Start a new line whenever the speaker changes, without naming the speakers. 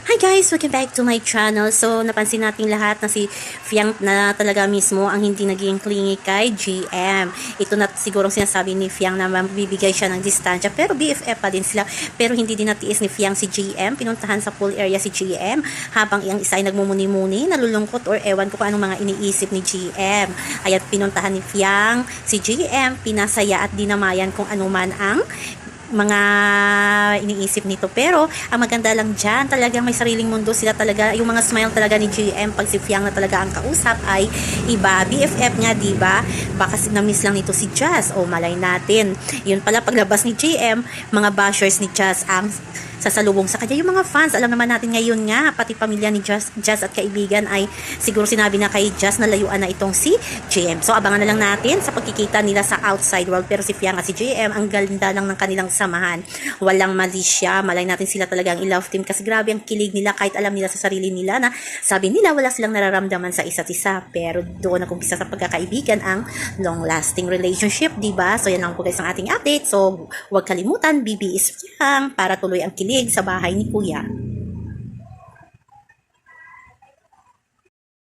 Hi guys! Welcome back to my channel. So, napansin natin lahat na si Fiang na talaga mismo ang hindi naging clingy kay GM. Ito na siguro sinasabi ni Fiang na mabibigay siya ng distansya. Pero BFF pa din sila. Pero hindi din natiis ni Fiang si GM. Pinuntahan sa pool area si GM habang ang isa ay nagmumuni-muni, nalulungkot or ewan ko kung anong mga iniisip ni GM. Aya't pinuntahan ni Fiang si GM, pinasaya at dinamayan kung ano man ang mga iniisip nito. Pero ang maganda lang dyan, talagang may sariling mundo sila talaga. Yung mga smile talaga ni GM pag si Fiang na talaga ang kausap ay iba. BFF nga, diba? Baka na-miss lang nito si Jazz. O malay natin. Yun pala, paglabas ni GM, mga bashers ni Jazz ang sasalubong sa kanya. Yung mga fans, alam naman natin ngayon nga, pati pamilya ni Jazz at kaibigan ay siguro sinabi na kay Jazz na layuan na itong si GM. So, abangan na lang natin sa pagkikita nila sa outside world. Pero si Fiang at si GM, ang ganda lang ng kanilang samahan. Walang mali siya. Malay natin sila talagang i-love team kasi grabe ang kilig nila kahit alam nila sa sarili nila na sabi nila wala silang nararamdaman sa isa't isa. Pero doon nakumpisa sa pagkakaibigan ang long-lasting relationship, diba? So, yan lang po guys ang ating update. So, huwag kalimutan, BB is Fiang para tuloy ang kilig sa bahay ni Kuya.